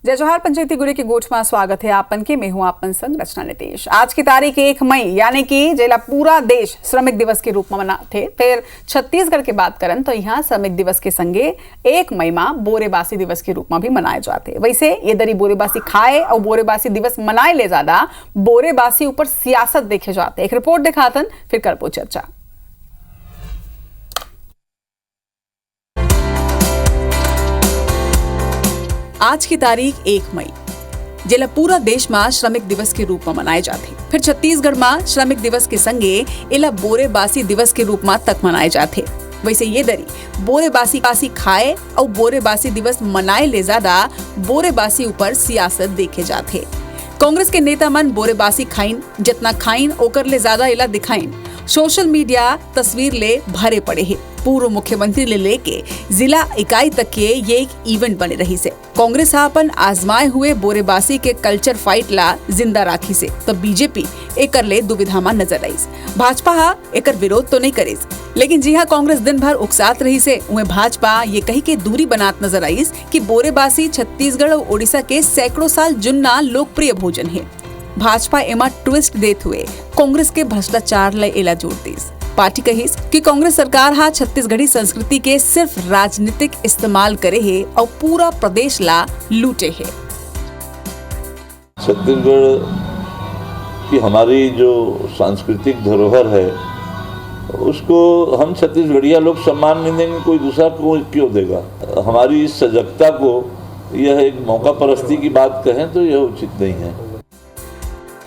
जय जोहार पंचायती गुड़े की गोठ में स्वागत है आपन के। मैं हूं आपन संग रचना नितेश। आज की तारीख 1 मई यानी कि जेला पूरा देश श्रमिक दिवस के रूप में मनाते। फिर छत्तीसगढ़ की बात करन तो यहाँ श्रमिक दिवस के संगे 1 मई में बोरेबासी दिवस के रूप में भी मनाए जाते। वैसे ये दरी बोरेबासी खाए और बोरेबासी दिवस मनाए ले ज्यादा बोरेबासी ऊपर सियासत देखे जाते। एक रिपोर्ट दिखातन फिर करबो चर्चा। आज की तारीख 1 मई जेला पूरा देश में श्रमिक दिवस के रूप में मनाए जाते। फिर छत्तीसगढ़ में श्रमिक दिवस के संगे इला बोरेबासी दिवस के रूप में तक मनाए जाते। वैसे ये दरी बोरेबासी खाए और बोरेबासी दिवस मनाए ले ज्यादा बोरेबासी ऊपर सियासत देखे जाते। कांग्रेस के नेता मन बोरेबासी खाइन जितना खाइन ओकर ले ज्यादा इला दिखाइन। सोशल मीडिया तस्वीर ले भरे पड़े है। पूर्व मुख्यमंत्री ले लेके जिला इकाई तक के ये एक इवेंट बने रही से। कांग्रेस अपन आजमाए हुए बोरेबासी के कल्चर फाइट ला जिंदा राखी से तब बीजेपी एकर ले दुविधा में नजर आई। भाजपा एकर विरोध तो नहीं करी, लेकिन जी हाँ कांग्रेस दिन भर उकसात रही से उन्हें भाजपा ये कही के दूरी बनात नजर आई कि बोरेबासी छत्तीसगढ़ और ओडिशा के सैकड़ों साल जुन्ना लोकप्रिय भोजन है। भाजपा एमा ट्विस्ट देते हुए कांग्रेस के भ्रष्टाचार ले एला जोड़ दी। पार्टी कही कि कांग्रेस सरकार हा छत्तीसगढ़ी संस्कृति के सिर्फ राजनीतिक इस्तेमाल करे है और पूरा प्रदेश ला लूटे है। छत्तीसगढ़ की हमारी जो सांस्कृतिक धरोहर है उसको हम छत्तीसगढ़िया लोग सम्मान नहीं देंगे, कोई दूसरा क्यों देगा। हमारी इस सजगता को यह एक मौका परस्ती की बात कहें तो यह उचित नहीं है।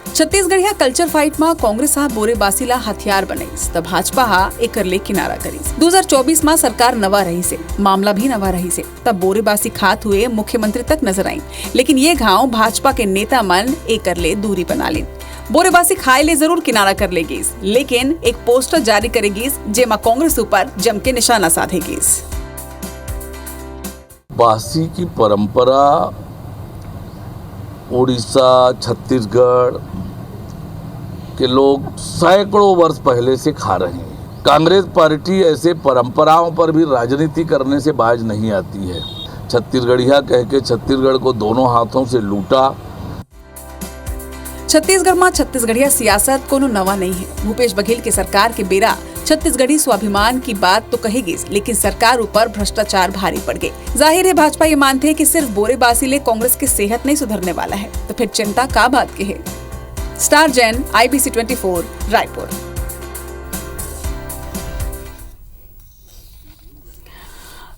छत्तीसगढ़िया कल्चर फाइट में कांग्रेस हा बोरेबासी ला हथियार बनाई तब भाजपा हा एकर ले किनारा करी। 2024 में सरकार नवा रही से, मामला भी नवा रही से तब बोरेबासी खात हुए मुख्यमंत्री तक नजर आई। लेकिन ये घाव भाजपा के नेता मन एकर ले दूरी बना ली। बोरेबासी खाए ले जरूर किनारा कर लेगी, लेकिन एक पोस्टर जारी करेगी जेमा कांग्रेस ऊपर जम के निशाना साधेगी। बासी की परंपरा उड़ीसा छत्तीसगढ़ के लोग सैकड़ों वर्ष पहले से खा रहे हैं। कांग्रेस पार्टी ऐसे परंपराओं पर भी राजनीति करने से बाज नहीं आती है। छत्तीसगढ़िया कह के छत्तीसगढ़ को दोनों हाथों से लूटा। छत्तीसगढ़ में छत्तीसगढ़िया सियासत कोनो नवा नहीं है। भूपेश बघेल के सरकार के बेरा छत्तीसगढ़ी स्वाभिमान की बात तो कहेगी, लेकिन सरकार ऊपर भ्रष्टाचार भारी पड़ गए। जाहिर है भाजपा ये मानते हैं कि सिर्फ बोरेबासी ले कांग्रेस की सेहत नहीं सुधरने वाला है, तो फिर चिंता का बात की है। Star Jain IBC 24 Raipur.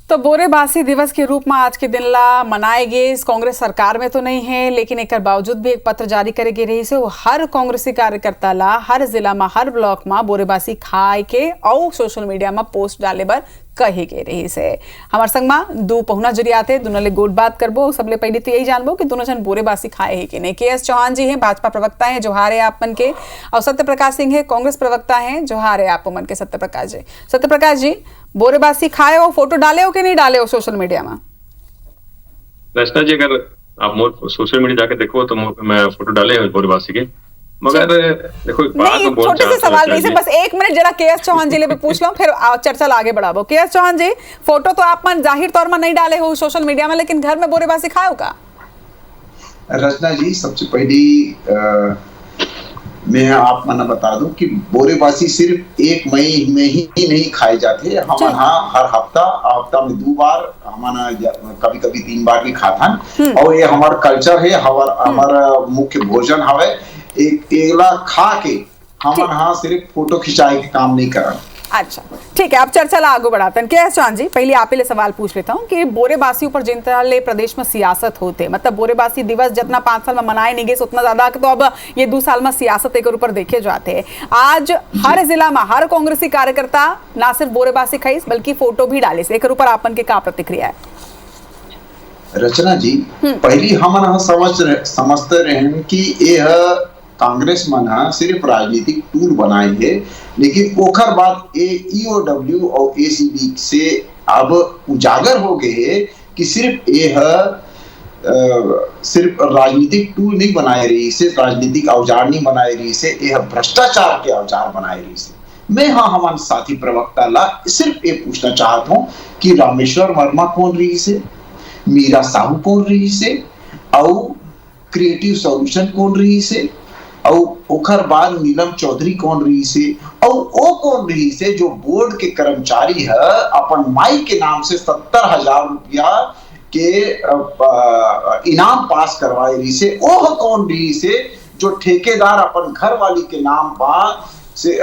तो बोरेबासी दिवस के रूप में आज के दिन ला मनाए गए। कांग्रेस सरकार में तो नहीं है, लेकिन एक बावजूद भी एक पत्र जारी करे गए रही से वो हर कांग्रेसी कार्यकर्ता ला हर जिला में हर ब्लॉक में बोरेबासी खाए के और सोशल मीडिया में पोस्ट डाले बर कहे गए रही से। हमार संग में दो पहुना जुड़ी आते दोनों ले गोट बात करबो। सबले पहले तो यही जानबो कि दोनों जन बोरेबासी खाए है कि नहीं। KS चौहान जी हैं भाजपा प्रवक्ता हैं, जोहार है आप मन के। और सत्यप्रकाश सिंह है कांग्रेस प्रवक्ता हैं, जोहार है आप मन के सत्यप्रकाश जी। सत्यप्रकाश जी बोरेबासी खाए हो, फोटो डाले हो कि नहीं डाले हो सोशल मीडिया में? रचना जी अगर आप मोर सोशल मीडिया जाके देखो तो मैं फोटो डाले हैं बोरेबासी के, मगर देखो नहीं, छोटे से सवाल नहीं से बस 1 मिनट जरा KS चौहान जी ले पूछ लो फिर चर्चा आगे बढ़ाबो। KS चौहान जी फोटो तो आप मन जाहिर तौर में नहीं डाले हो सोशल मीडिया में, लेकिन घर में बोरेबासी खाए हो का? रचना जी सबसे पहली मैं आप मन बता दूं कि बोरेबासी सिर्फ 1 मई में ही नहीं खाए जाते। हम यहाँ हर हफ्ता में 2 बार, हमारा कभी कभी 3 बार भी खाथन और ये हमारा कल्चर है, हमारा मुख्य भोजन हवे। एकला खा के हम यहाँ सिर्फ फोटो खिंचाए के काम नहीं कर। अच्छा ठीक है, अब चर्चा ला आगे बढ़ाते हैं। KS चौहान जी पहले आप ही सवाल पूछ लेता हूँ कि बोरेबासी ऊपर जिन तरह ले प्रदेश में सियासत होते, मतलब बोरेबासी दिवस जितना 5 साल में मनाए नहीं गए उतना ज्यादा, तो अब ये 2 साल में सियासत एक ऊपर देखे जाते हैं। आज हर जिला में हर कांग्रेसी कार्यकर्ता ना सिर्फ बोरेबासी खाई बल्कि फोटो भी डाले से, एक ऊपर आपन के क्या प्रतिक्रिया है? रचना जी पहली हम समझते रहे कि यह कांग्रेस मन सिर्फ राजनीतिक टूल बनाए है, लेकिन ओखर बाद EOW और ACB से अब उजागर हो गए है कि सिर्फ यह सिर्फ राजनीतिक टूल नहीं बनाए रही से, राजनीतिक औजार नहीं बनाए रही से, यह भ्रष्टाचार के औजार बनाए रही से। मैं हाँ हमारे साथी प्रवक्ता ला सिर्फ ये पूछना चाहता हूँ कि रामेश्वर वर्मा कौन रही से, मीरा साहू कौन रही से, और क्रिएटिव सॉल्यूशन कौन रही से, और ओखर बाद नीलम चौधरी कौन रही से, और वो कौन रही से जो बोर्ड के कर्मचारी है अपन माई के नाम से 70,000 रुपया के इनाम पास करवाए रही से, वो कौन रही से जो ठेकेदार अपन घर वाली के नाम पर से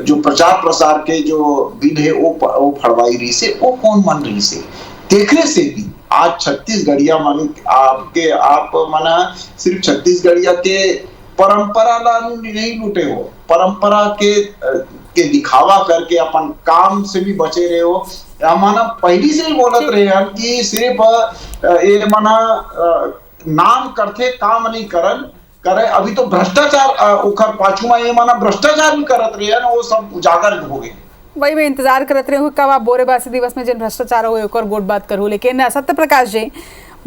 जो प्रचार प्रसार के जो बिल है वो फड़वाई रही से, वो कौन मन रही से। देखने से भी आज छत्तीसगढ़िया मन आप मना सिर्फ छत्तीसगढ़िया के परंपरा ला नहीं लूटे हो, परंपरा के दिखावा करके अपन काम से भी बचे रहे हो। माना पहली से ही बोलत रहे हैं कि सिर्फ ये माना नाम करते काम नहीं करे, अभी तो भ्रष्टाचार उखर पाछू में ये माना भ्रष्टाचार भी करत रहे हैं ना, वो सब उजागर हो गए। वही मैं इंतजार करत रहे हूँ कब आप बोरेबासी दिवस में जिन भ्रष्टाचार हुए ओकर गोट बात करूँ। लेकिन सत्य प्रकाश जी,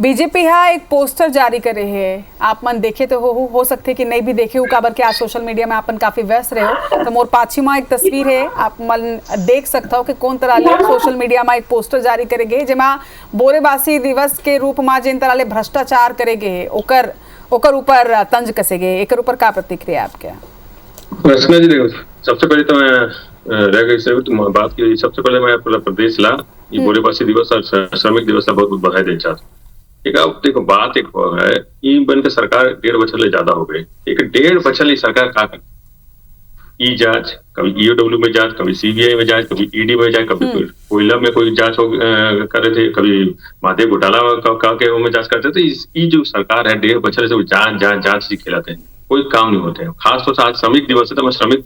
बीजेपी यहाँ एक पोस्टर जारी करे है, आप मन देखे तो हो सकते कि नहीं भी देखे हो, काबर के आज सोशल मीडिया में आपन काफी व्यस्त रहे हो, तो मोर पाछी में एक तस्वीर है, आप मन देख सकता हो कि कौन तरह ले सोशल मीडिया में एक पोस्टर जारी करेगे जेमा बोरेबासी दिवस के रूप में जिन तरह ले भ्रष्टाचार करेगे ओकर ऊपर तंज कसेगे। एक ऊपर का प्रतिक्रिया आपके? रचना जी देखो, सबसे पहले तो मैं रह गई से बात की, सबसे पहले मैं पूरा प्रदेश ला ये बोरेबासी दिवस और श्रमिक दिवस का बहुत बहुत बधाई देना चाहता हूँ। ठीक है, देखो बात एक है, ई बन के सरकार 1.5 बछर ले ज्यादा हो गई। एक 1.5 बछर ले सरकार का ई जांच, कभी ईओडब्ल्यू में जांच, कभी सीबीआई में जांच, कभी ईडी में जांच, कभी कोयला में कोई जांच कर रहे थे, कभी मादे घोटाला में जांच करते थे। ये जो सरकार है 1.5 बछर से जांच ही खिलाते हैं, कोई काम नहीं होते हैं। खासतौर से आज श्रमिक दिवस है तो मैं श्रमिक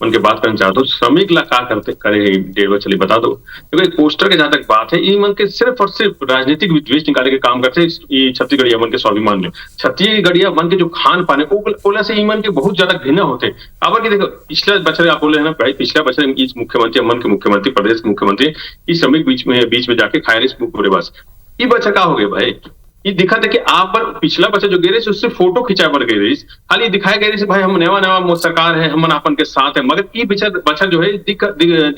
मन के बात करना चाहता हूँ। श्रमिक ला क्या करते करे 1.5 बछर बता दो, क्योंकि पोस्टर के जहां तक बात है, ये मन के सिर्फ और सिर्फ राजनीतिक विद्वेष निकाले के काम करते हैं। छत्तीसगढ़िया मन के स्वाभिमान में, छत्तीसगढ़िया मन के जो खान पान है ओला से मन के बहुत ज्यादा घृणा होते। अब कि देखो पिछले बछर आप बोले है ना भाई, पिछला बछर इस मुख्यमंत्री मन के मुख्यमंत्री प्रदेश के मुख्यमंत्री इस श्रमिक बीच में जाके खाए रही बोरेबास। ये बच्चा क्या हो गया भाई, ये दिखा था कि आप पर पिछला बच्चा जो गिरे उससे फोटो खिंचाए पर गई रही, खाली दिखाया गया भाई हम नवा सरकार है, हम आपन के साथ है। मगर ये बच्चा जो है दिख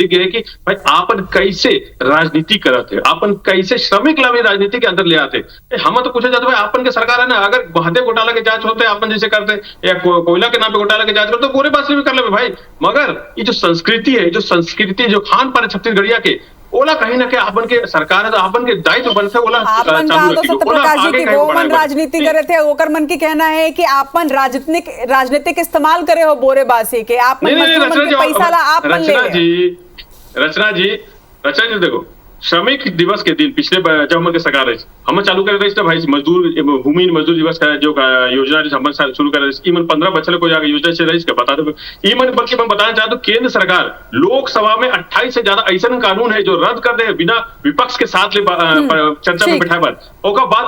गया कि भाई आपन कैसे राजनीति करते हैं, आपन कैसे श्रमिक ला भी राजनीति के अंदर ले आते। हम तो पूछा जाता भाई आपन के सरकार है ना, अगर बहते घोटाला के जांच होते आपन जैसे करते, या कोयला के नाम पे घोटाला के जांच करते तो बोरेबासी भी कर ले भाई। मगर ये जो संस्कृति है, जो खान पान छत्तीसगढ़िया के ओला कहीं ना कहीं आपन के सरकार है तो आपन के दायित्व बनते ओला राजनीति करे थे, ओकर मन की कहना है कि आपन राजनीतिक इस्तेमाल करे हो बोरेबासी के, आप पैसा ला आप रचना जी देखो, श्रमिक दिवस के दिन पिछले जब हम सरकार रही हम चालू कर रही भाई भूमि मजदूर दिवस का जो योजना शुरू कर रही 15 बच्चे को जाकर योजना से रही बता दो। बल्कि मैं बताना चाहता हूँ केंद्र सरकार लोकसभा में 28 से ज्यादा ऐसा कानून है जो रद्द कर दे बिना विपक्ष के साथ चर्चा में बैठा बाद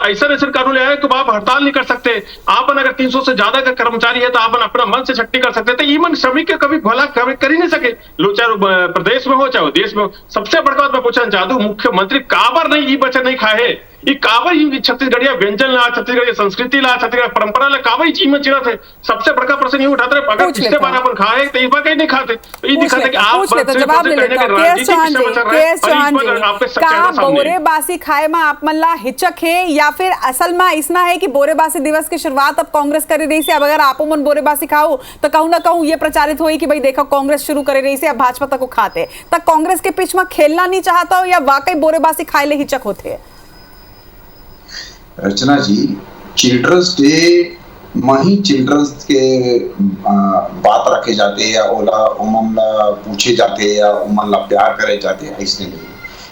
ऐसा कानून ले आए तो आप हड़ताल नहीं कर सकते। आप अगर 300 से ज्यादा का कर्मचारी है तो आप अपना मन से छट्टी कर सकते थे। ईमन श्रमिक के कभी भला कर ही नहीं सके, लोग चाहे प्रदेश में हो चाहे देश में हो। सबसे बड़ा बात मैं पूछना चाहता हूँ, मुख्यमंत्री काबर नहीं ये बच्चा नहीं खाए, ये काबर छत्तीसगढ़िया व्यंजन ला, छत्तीसगढ़िया संस्कृति ला, छत्तीसगढ़ परंपरा ला काबर चीज में चिड़ा थे। सबसे बड़का प्रश्न ये उठाते रहे, अगर पिछले बार अपन खाए तो इस बार कहीं नहीं खाते, तो ये दिखाते कि आप बोरेबासी खाए में आप मन ला हिचक है या फिर असल में इसना है कि बोरेबासी दिवस की शुरुआत अब कांग्रेस कर रही से, अब अगर आपो मन बोरेबासी खाओ तो कहूं ना कहूं ये प्रचारित हुई कि भाई देखो कांग्रेस शुरू कर रही से, अब भाजपा तक को खाते तक कांग्रेस के पीछ में खेलना नहीं चाहता हो या वाकई बोरेबासी खाए ले हिचक होते है? रचना जी, चिल्ड्रंस डे मही चिल्ड्रंस के बात रखे जाते या ओला उमन ला पूछे जाते या उमन ला प्यार करे जाते, ऐसे नहीं।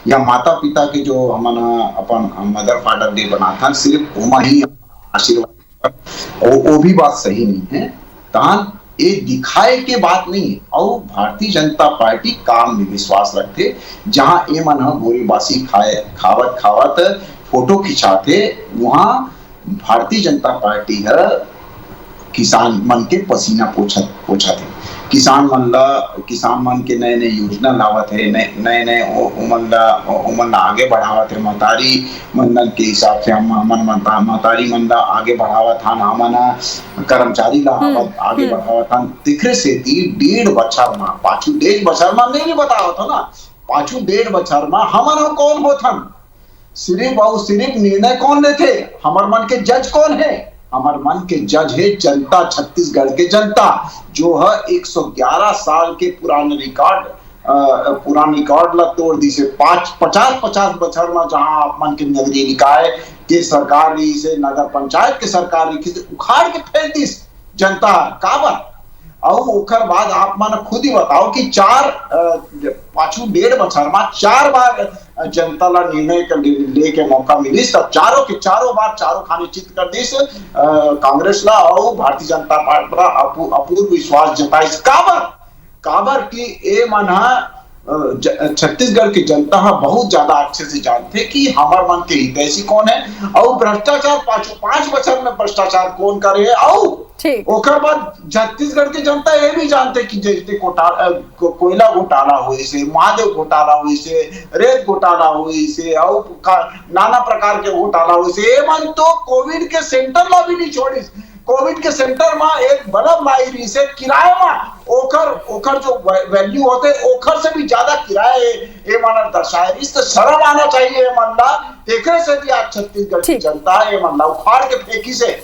या माता पिता के जो हमारा अपन मदर फादर डे बनाता सिर्फ उमा ही आशीर्वाद, वो भी बात सही नहीं है। तान ये दिखाए के बात नहीं है। और भारतीय जनता पार्टी काम में विश्वास रखते, जहां ये मन बोरेबासी खावत फोटो खिंचाते, वहां भारतीय जनता पार्टी है किसान मन के पसीना पोछाते। किसान मन के नए नए योजना लावत है, नए नए उमन आगे बढ़ावत है। महतारी मंडल के हिसाब से महतारी मंडल आगे बढ़ावत हन, हमन कर्मचारी ला आगे बढ़ावत हन। तिखरे से 1.5 बछर में, पाछू 1.5 बछर में नहीं बतावत हो ना, पाछू 1.5 बछर में हमन कौन होत हन, सिर्फ निर्णय कौन लेते, हमर मन के जज कौन है? हमारे मन के जज है जनता, छत्तीसगढ़ के जनता, जो है 111 साल के पुराने रिकॉर्ड ला तोड़ दी से 50 बछर में जहां आप मन के नगरीय निकाय के सरकार रही से, नगर पंचायत के सरकार रही से उखाड़ के फेंक दी जनता काबर। और ओकर बाद आप मन खुद ही बताओ कि पाछू 1.5 बछर में 4 बार जनता ला निर्णय ले के मौका मिलिस, तब चारों के चारों बार चारों खाने चित कर दिस कांग्रेस ला और भारतीय जनता पार्टी ला अपूर्व विश्वास जताइस। काबर की ए मन छत्तीसगढ़ की जनता बहुत ज्यादा अच्छे से जानते कि हमार मन के हितैषी कौन है और भ्रष्टाचार 5 बछर में भ्रष्टाचार कौन करे है। और ओकर बाद छत्तीसगढ़ की जनता ये भी जानते कि जैसे कोयला घोटाला हुई से, महादेव घोटाला हुई से, रेत घोटाला हुई से और नाना प्रकार के घोटाला हुई से। ये मन तो कोविड के सेंटर ला भी नहीं छोड़ी, कोविड के सेंटर में एक बल्ब लाई रही से किराए में ओकर जो वैल्यू होते ओकर से भी ज्यादा किराए ये मन दर्शाए रही। तो शर्म आना चाहिए ये मन ला, एकरे से भी आज छत्तीसगढ़ की जनता ये मन ला उखाड़ के फेंकी से।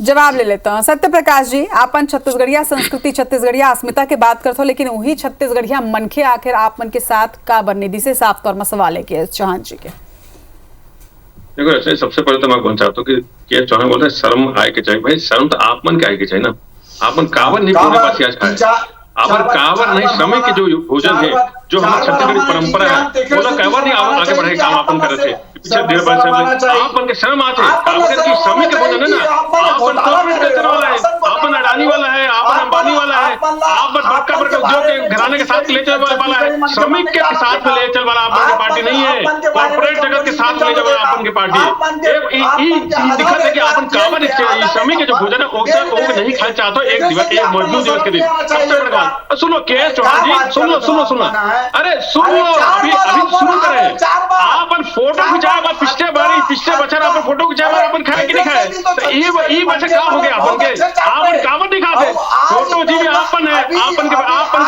जवाब ले लेता हूँ। सत्य प्रकाश जी, आपन छत्तीसगढ़िया संस्कृति, छत्तीसगढ़िया अस्मिता के बात करते हो, लेकिन वही छत्तीसगढ़िया मनखे आखिर आप मन के साथ का बरनिधि से साफ तौर में सवाल है के चौहान जी के। देखो ऐसे सबसे पहले तो मैं बोलना चाहता हूँ कि के चौहान बोलते हैं शर्म आए के चाहिए। भाई शर्म तो आप मन के आए के चाहिए ना, आप मन कावर नहीं बोलने पास आज आए, आप कावर नहीं श्रमिक के जो भोजन है, जो हमारी छत्तीसगढ़ी परंपरा है, बोला कावर नहीं आगे बढ़े काम अपन करे थे पिछले 1.5 वर्ष से आप मन के शर्म आते कावर की श्रमिक के भोजन है ना, आप मन कॉर्पोरेट कल्चर वाला है, आप मन अडानी वाला है, आप मन अंबानी वाला है, आप मन बड़का उद्योग के घराने के साथ ले चल वाला है, श्रमिक के साथ में ले चल वाला आप की पार्टी नहीं है, कॉर्पोरेट जगत के साथ ले जाओ आप की पार्टी दिक्कत है कि अपन कावर श्रमिक के जो भोजन है वो नहीं खाना चाहते एक मजदूर दिवस के दिन। सबसे बड़ा बात सुनो के चौहान जी, सुनो अरे सुनो अभी शुरू करें, आप फोटो खिंचाए पिछले बच्चा अपन फोटो खिंचाए अपन खाए कि नहीं खाए, तो ये बच्चा क्या हो गया अपन के आप कावर नहीं खाते फोटो जी भी आपन है, आपन के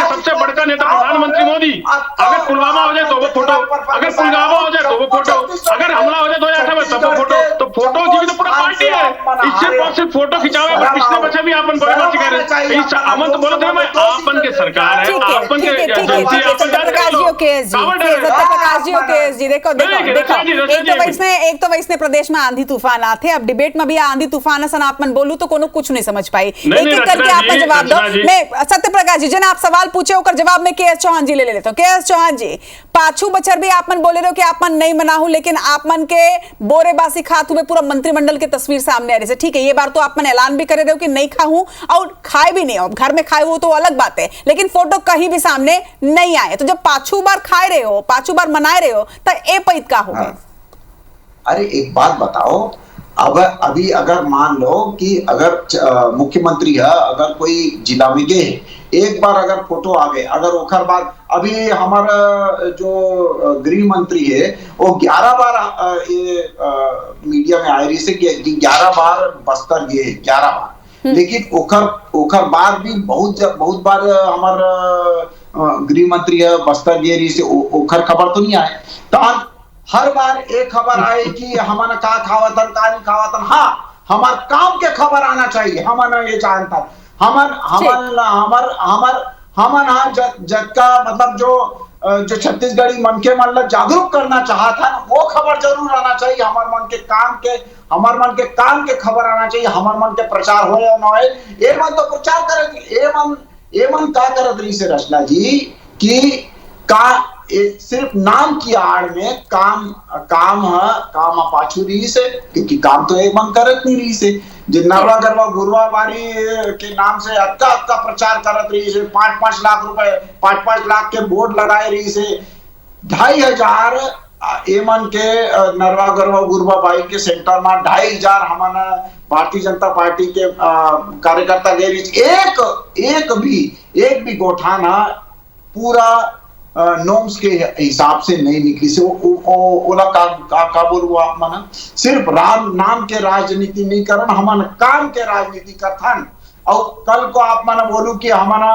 सबसे बड़का नेता प्रधानमंत्री मोदी, अगर पुलवामा हो जाए तो वो फोटो, अगर पुलवामा हो जाए तो वो फोटो, अगर हमला हो जाए 2008 में तब वो फोटो, तो फोटो जी भी तो पूरा पार्टी है, इससे सिर्फ फोटो खिंचावे पिछले बच्चा भी आपन बड़े करे अमन तो बोला था मैं आपन के सरकार है, आपन के एक तो वैसने प्रदेश में आंधी तूफान आते, अब डिबेट में भी आंधी तूफान है आप मन बोलू तो कोनो कुछ नहीं समझ पाई। एक एक करके आप जवाब दो। मैं सत्य प्रकाश जी, आप सवाल पूछे होकर जवाब में के.एस. चौहान जी ले लेता हूँ। के.एस. चौहान जी, पाछू बचर भी आप मन बोले रहे हो कि आप मन नहीं मना हूं, लेकिन आप मन के बोरेबासी खात हुए पूरा मंत्रिमंडल की तस्वीर सामने आ रही है। ठीक है, ये बार तो आप मन ऐलान भी करे रहे हो कि नहीं खाऊं और खाए भी नहीं हो, घर में खाए हो तो अलग बात है, लेकिन फोटो कहीं भी सामने नहीं आए। तो जब पाछू बार खाए रहे हो, पाछू बार मनाए रहे हो, तो ए पैत का होगा? अरे एक बात बताओ, अभी अगर मान लो कि अगर मुख्यमंत्री है, अगर कोई जिला में गए, एक बार अगर फोटो आ गए, अगर ओखर बाद अभी हमारा जो गृह मंत्री है वो 11 बार मीडिया में आए रही से 11 बार बस्तर गए, 11 बार, लेकिन ओखर बाद भी बहुत बार हमारा गृह मंत्री है बस्तर गए रही से ओखर खबर तो नहीं आए। तो हर बार एक खबर आए कि हमारा का खावतन का नहीं खावतन, हाँ हमार काम के खबर आना चाहिए, हमारा ये जानता हमर जग का मतलब जो छत्तीसगढ़ी मन के मन जागरूक करना चाहता है वो खबर जरूर आना चाहिए, हमार मन के काम के खबर आना चाहिए, हमार मन के प्रचार हो या ना हो, ये मन तो प्रचार करे, ये मन का करत रही से रचना जी कि का सिर्फ नाम की आड़ में काम पाछू रही से, क्योंकि काम तो एक मन करत नहीं रही से, जिन्नावा गरवा गुरवा बारी के नाम से अक्का प्रचार करत रही से, 5-5 लाख रुपए 5-5 लाख के बोर्ड लगाए रही से, 2500 ए मन के नरवा गरवा गुरबा बाई के सेंटर में 2,500 हमन भारतीय जनता पार्टी के कार्यकर्ता गए, एक भी गोठाना पूरा नॉर्म्स के हिसाब से नहीं निकली से ओला का बोलू आप मना सिर्फ नाम के राजनीति नहीं करन, हमन काम के राजनीति करथन। और कल को आप मना बोलू कि हमारा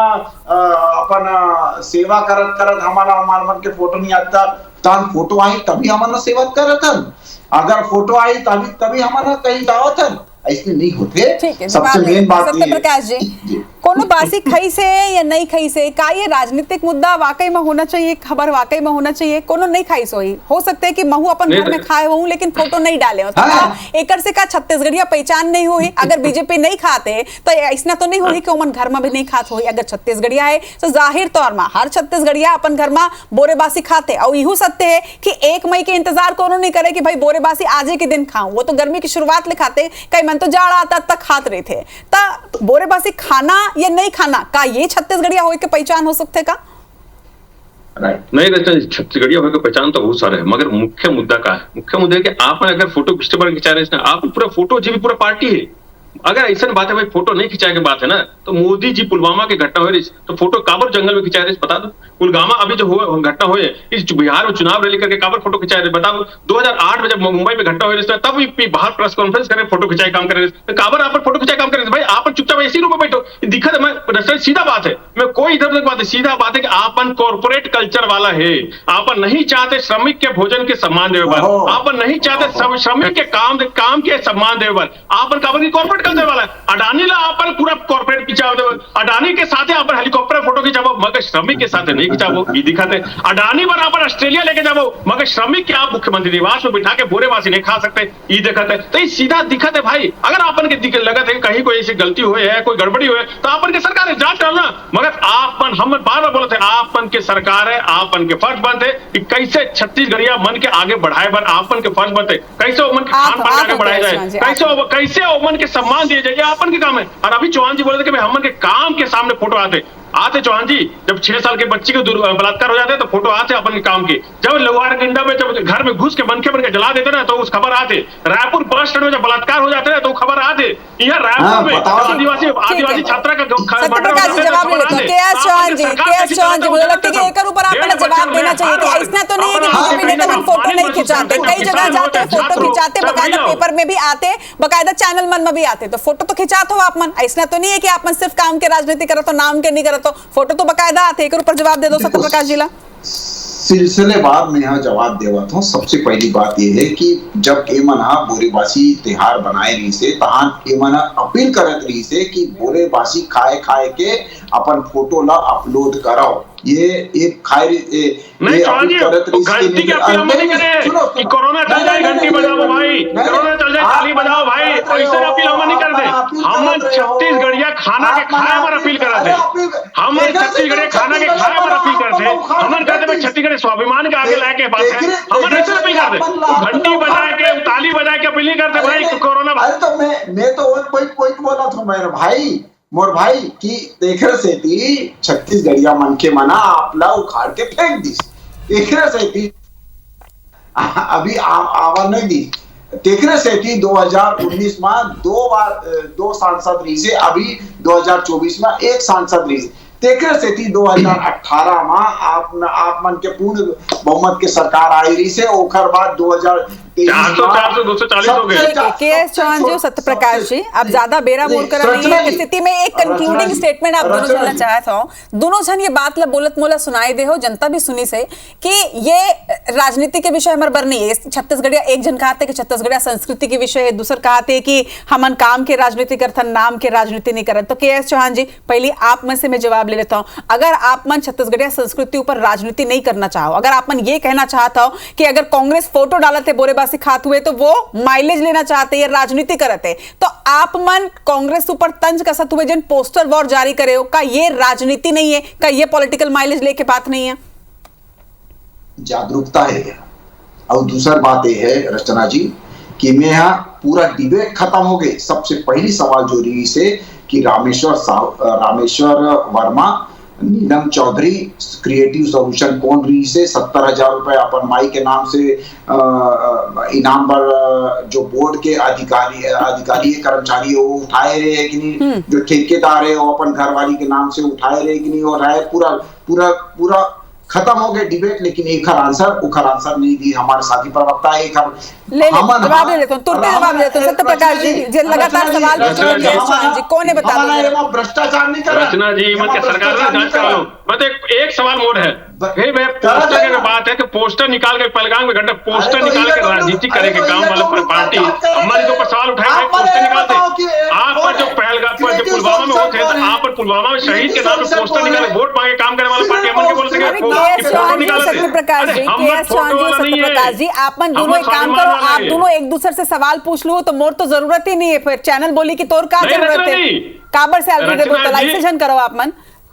अपन सेवा करत करत हमारा मन के फोटो नहीं आता, तन फोटो आई तभी हमारा सेवा करत हन, अगर फोटो आई तभी हमारा कहीं जावत हन, ऐसे नहीं होते। सबसे मेन बात सत्यप्रकाश जी, कोनो बासी खई से या नहीं खई से का ये राजनीतिक मुद्दा वाकई में होना चाहिए, खबर वाकई में होना चाहिए। कोनो नहीं खाई सोई हो सकते है कि महू अपन घर में खाए हो लेकिन फोटो नहीं डाले हो, तो एकर से का छत्तीसगढ़िया पहचान नहीं हुई। अगर बीजेपी नहीं खाते तो ऐसा तो नहीं हुई कि ओमन घर में भी नहीं खात हुई। अगर छत्तीसगढ़िया है तो जाहिर तौर में हर छत्तीसगढ़िया अपन घर में बोरेबासी खाते। और यहू सत्य है कि 1 मई के इंतजार कोनो नहीं करे कि भाई बोरेबासी आज ही के दिन खाऊं, वो तो गर्मी की शुरुआत ले खाते, कई मन तो जाड़ा आता तक खात रहे थे। ता बोरेबासी खाना या नहीं खाना का ये छत्तीसगढ़िया होए के पहचान हो सकते का? नहीं रचना, छत्तीसगढ़िया होए के पहचान तो बहुत सारे है, मगर मुख्य मुद्दा का है, मुख्य मुद्दा है कि आप अगर फोटो खींचते बार खिंचा रहे हैं, आप पूरा फोटो जी भी पूरा पार्टी है। अगर ऐसा बात है भाई फोटो नहीं खिंचाए के बात है ना, तो मोदी जी पुलवामा की घटना हो रही तो फोटो काबर जंगल में खिंचाए रहे बता दो। पुलवामा अभी जो हुआ घटना हुई इस बिहार में चुनाव रैली करके काबर फोटो खिंचाए रहे बताओ। 2008 में जब मुंबई में घटना हो रही तब बाहर प्रेस कॉन्फ्रेंस करे फोटो खिंचाए काम कर रहे थे, काबर आप फोटो खिंचाए काम कर रहे थे। भाई आप चुपचाप ऐसी रूप में बैठो, दिक्कत है। सीधा बात है, मैं कोई इधर उधर बात है, सीधा बात है कि आपन कॉर्पोरेट कल्चर वाला है, आपन नहीं चाहते श्रमिक के भोजन के सम्मान देवे पर, आपन नहीं चाहते श्रमिक के काम के सम्मान देवे पर, आपन काबर की कॉर्पोरेट कल्चर वाला है। अडानी ला आपन पूरा कॉर्पोरेट खिंचाव दे, अडानी के साथ आपन हेलीकॉप्टर फोटो खिंचावो, मगर श्रमिक के साथ नहीं खिंचावो। ये दिक्कत है। अडानी बराबर ऑस्ट्रेलिया लेके जाओ, मगर श्रमिक के आप मुख्यमंत्री निवास में बिठा के बोरेबासी नहीं खा सकते, ये दिक्कत है। तो ये सीधा दिक्कत है भाई। अगर आपन के लगत है कहीं कोई ऐसी गलती हुई है, कोई गड़बड़ी हुई है, तो आपन के सरकार है जांच करना। मगर आपन हम बार बार बोलते हैं आपन के सरकार है, आपन के फर्ज बनते कि कैसे छत्तीसगढ़िया मन के आगे बढ़ाए बर आपन के फर्ज बनते, कैसे ओमन के खान पान आगे बढ़ाया जाए, कैसे ओमन के सम्मान दिए जाए, आपन के काम है। और अभी चौहान जी बोले थे कि हमन के काम के सामने फोटो आते चौहान जी, जब 6 साल के बच्ची के बलात्कार हो जाते तो फोटो आते अपन के काम के। जब लोहार गंडा में जब घर में घुस के बनके बन के जला देते ना तो उस खबर आते। रायपुर बस स्टैंड में जब बलात्कार हो जाते ना तो खबर आते। यहाँ रायपुर में आदिवासी छात्रा का जवाब ले लेते के.एस. चौहान जी मुझे लगता है कि एक ऊपर आपने जवाब देना चाहिए कि ऐसा तो नहीं है कि बीजेपी नेता फोटो नहीं खिंचाते, कई जगह जाते हैं फोटो खिंचाते, बकायदा पेपर में भी आते, बकायदा चैनल मन में भी आते, तो फोटो तो खिंचाते हो आप मन। ऐसा तो नहीं है कि आप मन सिर्फ काम के राजनीति करो तो नाम के नहीं करो, तो फोटो तो बकायदा आते। एक ऊपर जवाब दे दो सत्यप्रकाश जी ला। सिलसिलेवार में यहाँ जवाब देवा था। सबसे पहली बात यह है कि जब एमना बोरेबासी त्योहार बनाए रही से तहां एमना अपील करत रही से कि बोरेबासी खाए के अपन फोटो ला अपलोड कराओ। ये एक नहीं चौहान घंटी की अपील हम नहीं करे कि कोरोना चल जाए घंटी बजाओ भाई, कोरोना चल जाए ताली बजाओ भाई, ऐसा अपील हम नहीं करते। हम छत्तीसगढ़िया खाना के खाए पर अपील करते, हम छत्तीसगढ़िया खाना के खाए पर अपील करते, हम कहते भाई छत्तीसगढ़ स्वाभिमान के आगे लाए के बात है, हम ऐसे अपील करते। घंटी बजा के ताली बजा के अपील नहीं करते भाई कोरोना। तो मैं तो कोई बोला था मेरे भाई मोर भाई की देखर से थी छत्तीसगढ़िया मन के मना आपला उखाड़ के फेंक दी, देखर से थी अभी आवाज नहीं दी। देखरे से थी 2019 में 2 सांसद रही से, अभी 2024 में 1 सांसद रही से। देखरे से थी 2018 में आप मन के पूर्ण बहुमत के सरकार आई रही से, ओखर बाद 400-240 हो गए। के.एस. चौहान जी, सत्यप्रकाश जी, आप ज्यादा बेरा बोल कर रही है स्थिति में एक कंक्लूडिंग स्टेटमेंट आप दोनों जानना चाहता हूं। दोनों जन ये बात ला बोलत मोला सुनाई दे हो, जनता भी सुनी से कि ये राजनीति के विषय हमारे बर नहीं है। छत्तीसगढ़िया एक जन कहते कि छत्तीसगढ़िया संस्कृति के विषय है, दूसर कहते कि हमन काम के राजनीति करथन, नाम के राजनीति नहीं करत। तो के.एस. चौहान जी, पहले आप मन से मैं जवाब ले लेता हूं। अगर आप मन छत्तीसगढ़िया संस्कृति ऊपर राजनीति नहीं करना चाहो, अगर आप मन ये कहना चाहता हो कि अगर कांग्रेस फोटो डालते बोरेबासी खात हुए तो वो माइलेज लेना चाहते या राजनीति करते, तो आप मन कांग्रेस ऊपर तंज कसत हुए जन पोस्टर वॉर जारी करे हो, का ये राजनीति नहीं है? का ये पॉलिटिकल माइलेज लेके बात नहीं है? जागरूकता है। और दूसरी बात यह है रचना जी कि मैं यहाँ पूरा डिबेट खत्म हो गए। सबसे पहली सवाल जो रही से कि रामेश्वर वर्मा नीलम चौधरी क्रिएटिव सोल्यूशन कौन रही से 70,000 रुपए अपन माई के नाम से इनाम पर जो बोर्ड के अधिकारी कर्मचारी है वो उठाए रहे है कि नहीं, जो ठेकेदार है वो अपन घरवाली के नाम से उठाए रहे कि नहीं, और है पूरा पूरा पूरा खत्म हो गया डिबेट। लेकिन एक उखर आंसर नहीं दी हमारे साथी प्रवक्ता। एक जवाब दे देता हूँ, तुरंत जवाब दे देता हूँ। सत्य प्रकाश जी लगातार सवाल पूछ कौन है बता दो। भ्रष्टाचार नहीं कर रचना जी मत सरकार ना जांच करा लो। बस एक सवाल मोड़ है भाई, मैं पोस्टर की बात है कि पोस्टर निकाल के पहलगाम में घंटा पोस्टर निकाल के राजनीति करेंगे गांव वालों पार्टी हमारे ऊपर सवाल उठाए पोस्टर निकालते। आप पर जो पहलगाम पर जो पुलवामा में होते हैं, आप पर पुलवामा में शहीद के नाम पर पोस्टर निकाले वोट मांगे काम करने वाला पार्टी अमन के बोल सके प्रकाश जी आप दोनों एक काम करो, आप दोनों एक दूसरे से सवाल पूछ लो तो मोर तो जरूरत ही नहीं है। फिर चैनल बोली की तोर का जरूरत है, काबर से अलग करो आप मन,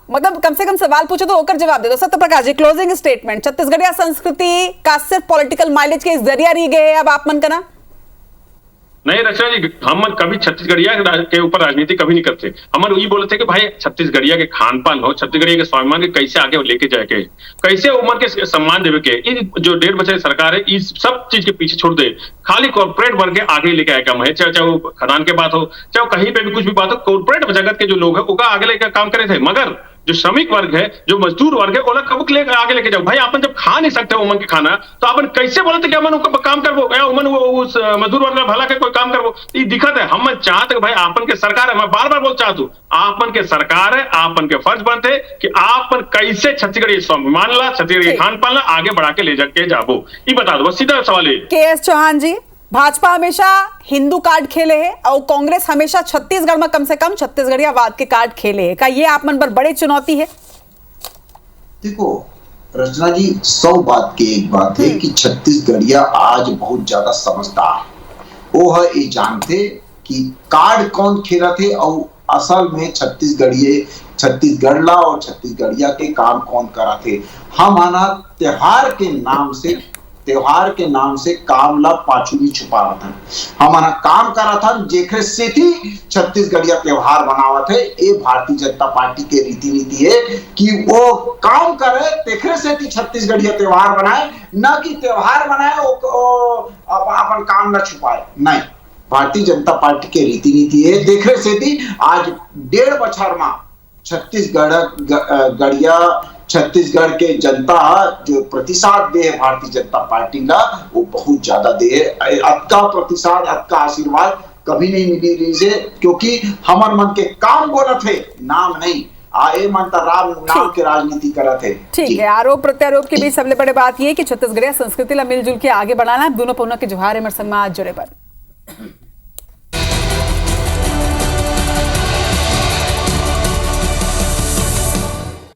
मतलब कम से कम सवाल पूछो तो होकर जवाब दे दो। Satya Prakash ji closing statement. छत्तीसगढ़िया संस्कृति का सिर्फ पॉलिटिकल माइलेज के जरिया रही गए अब आप मन करना नहीं। रचना जी हम कभी छत्तीसगढ़िया के ऊपर राजनीति कभी नहीं करते। हम ये बोलते कि भाई छत्तीसगढ़िया के खान पान हो, छत्तीसगढ़िया के स्वाभिमान के कैसे आगे लेके जाए के, कैसे उम्र के सम्मान देवे के, जो 1.5 बजे सरकार है इस सब चीज के पीछे छोड़ दे, खाली कॉर्पोरेट वर्ग के आगे लेके आए काम है। चाहे वो खदान के बात हो, चाहे कहीं पे भी कुछ भी बात हो, कॉर्पोरेट जगत के जो लोग है उनका आगे लेकर काम करे थे। मगर जो श्रमिक वर्ग है, जो मजदूर वर्ग है, ओला कब लेकर आगे लेके जाओ भाई। अपन जब खा नहीं सकते उमन के खाना तो अपन कैसे बोलते कि अमन काम करवो या उमन उस मजदूर वर्ग भला के कोई काम करवो। ये दिक्कत है। हम चाहते भाई आपन के सरकार है, मैं बार बार बोल चाहता हूँ आपन के सरकार है, आपन के फर्ज बनते कि आपन कैसे छत्तीसगढ़ स्वाभिमान ला, छत्तीसगढ़ खान पान ला आगे बढ़ा के ले जाके जाबो। ये बता दो बस सीधा सवाल है। के.एस. चौहान जी, भाजपा हमेशा हिंदू कार्ड खेले है और कांग्रेस हमेशा छत्तीसगढ़ में कम से कम छत्तीसगढ़ियावाद के कार्ड खेले है, का ये आप मन पर बड़ी चुनौती है? देखो रचना जी 100 बात की एक बात है कि छत्तीसगढ़िया आज बहुत ज्यादा समझदार है। वो है ये जानते कि कार्ड कौन खेला थे और असल में छत्तीसगढ़ ला और छत्तीसगढ़िया के काम कौन करा थे। हम आना त्योहार के नाम से काम ला पाछू छुपा रहा था। हमारा काम करा था जेखरे से थी छत्तीसगढ़िया त्योहार बनावा थे। ये भारतीय जनता पार्टी के रीति नीति है कि वो काम करे तेखरे से थी छत्तीसगढ़िया त्योहार बनाए, ना कि त्योहार बनाए अपन काम न छुपाए। नहीं, भारतीय जनता पार्टी के रीति नीति है देखरे से थी आज 1.5 बछर में छत्तीसगढ़ के जनता जो प्रतिसाद दे है भारतीय जनता पार्टी का वो बहुत ज्यादा दे है। आपका प्रतिसाद, आपका आशीर्वाद कभी नहीं मिली रही से, क्योंकि हमार मन के काम बोला थे, नाम नहीं आए मन राम नाम के राजनीति करा थे। ठीक है, आरोप प्रत्यारोप के बीच सबसे बड़ी बात ये कि छत्तीसगढ़िया संस्कृति ला मिलजुल के आगे बढ़ाना। दोनों पौना के जोहार है मरसंग में आज जुड़े पर।